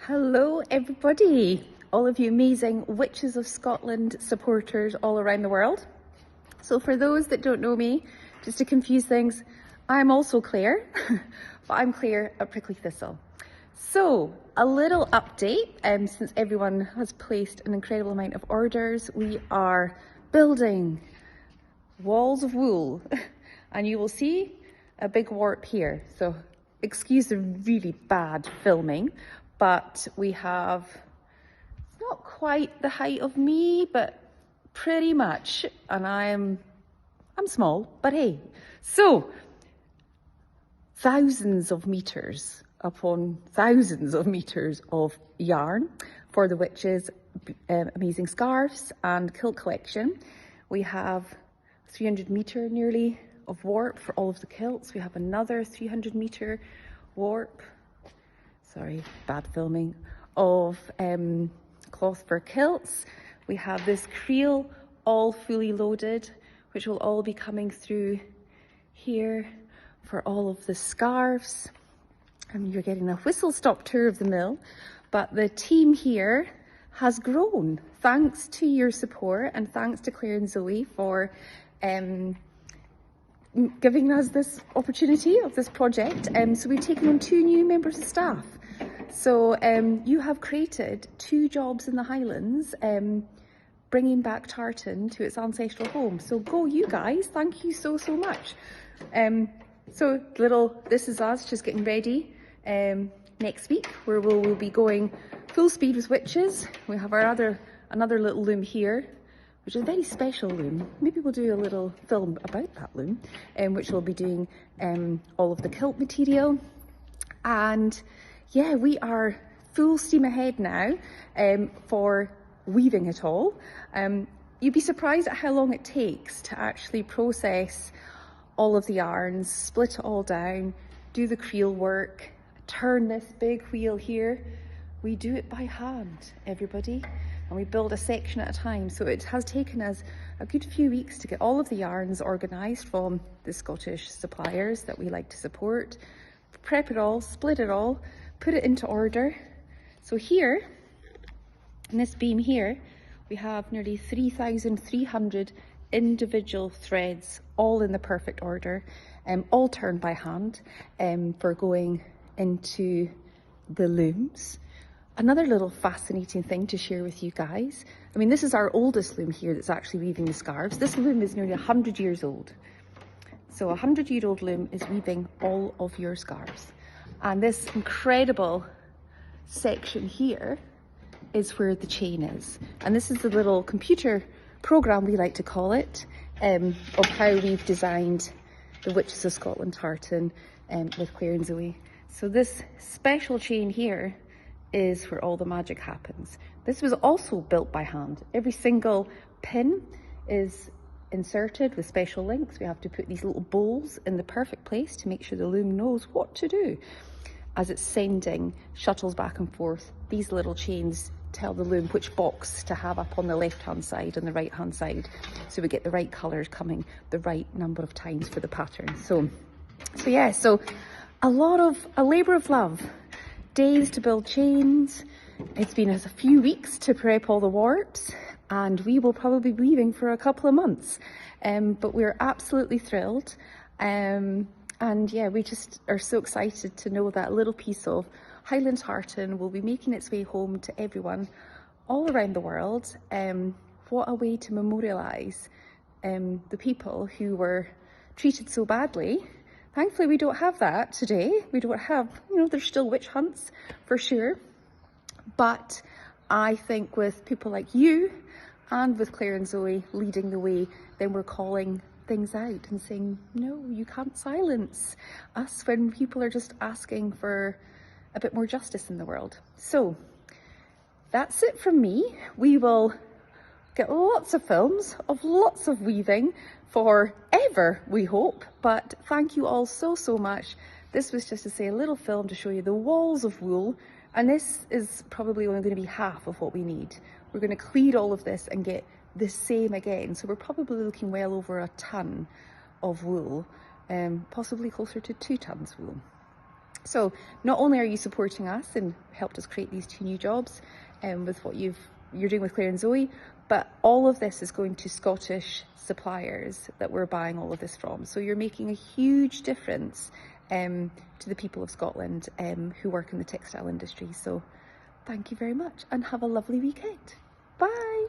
Hello everybody, all of you amazing Witches of Scotland supporters all around the world. So for those that don't know me, just to confuse things, I'm also Clare, but I'm Clare at Prickly Thistle. So a little update, since everyone has placed an incredible amount of orders, we are building walls of wool and you will see a big warp here. So excuse the really bad filming, but we have, it's not quite the height of me, but pretty much, and I'm small, but hey. So thousands of meters upon thousands of meters of yarn for the witches' amazing scarves and kilt collection. We have 300 meter nearly of warp for all of the kilts. We have another 300 meter warp, sorry, bad filming, of cloth for kilts. We have this creel all fully loaded, which will all be coming through here for all of the scarves. And you're getting a whistle-stop tour of the mill, but the team here has grown thanks to your support and thanks to Clare and Zoe for giving us this opportunity of this project. So we've taken on 2 new members of staff. So you have created 2 jobs in the Highlands, bringing back Tartan to its ancestral home. So go you guys, thank you so much. So this is us just getting ready next week, where we'll be going full speed with witches. We have our another little loom here, which is a very special loom. Maybe we'll do a little film about that loom, which will be doing all of the kilt material. And yeah, we are full steam ahead now for weaving it all. You'd be surprised at how long it takes to actually process all of the yarns, split it all down, do the creel work, turn this big wheel here. We do it by hand, everybody, and we build a section at a time. So it has taken us a good few weeks to get all of the yarns organised from the Scottish suppliers that we like to support, prep it all, split it all, put it into order. So here, in this beam here, we have nearly 3,300 individual threads, all in the perfect order, all turned by hand, for going into the looms. Another little fascinating thing to share with you guys. I mean, this is our oldest loom here that's actually weaving the scarves. This loom is nearly 100 years old. So a 100-year-old loom is weaving all of your scarves. And this incredible section here is where the chain is. And this is the little computer program, we like to call it, of how we've designed the Witches of Scotland tartan with Clare and Zoe. So this special chain here is where all the magic happens. This was also built by hand. Every single pin is inserted with special links. We have to put these little bowls in the perfect place to make sure the loom knows what to do. As it's sending shuttles back and forth, these little chains tell the loom which box to have up on the left hand side and the right hand side, so we get the right colours coming the right number of times for the pattern. So yeah, so a labour of love. Days to build chains. It's been us a few weeks to prep all the warps, and we will probably be weaving for a couple of months, but we're absolutely thrilled. And yeah, we just are so excited to know that a little piece of Highland tartan will be making its way home to everyone all around the world. What a way to memorialise the people who were treated so badly. Thankfully, we don't have that today. We don't have, there's still witch hunts for sure. But I think with people like you and with Clare and Zoe leading the way, then we're calling things out and saying, no, you can't silence us when people are just asking for a bit more justice in the world. So that's it from me. We will get lots of films of lots of weaving forever, we hope. But thank you all so much. This was just to say a little film to show you the walls of wool, and this is probably only going to be half of what we need. We're going to clear all of this and get the same again. So we're probably looking well over a ton of wool, possibly closer to 2 tons wool. So not only are you supporting us and helped us create these 2 new jobs with what you're doing with Clare and Zoe, but all of this is going to Scottish suppliers that we're buying all of this from. So you're making a huge difference to the people of Scotland who work in the textile industry. So thank you very much and have a lovely weekend. Bye.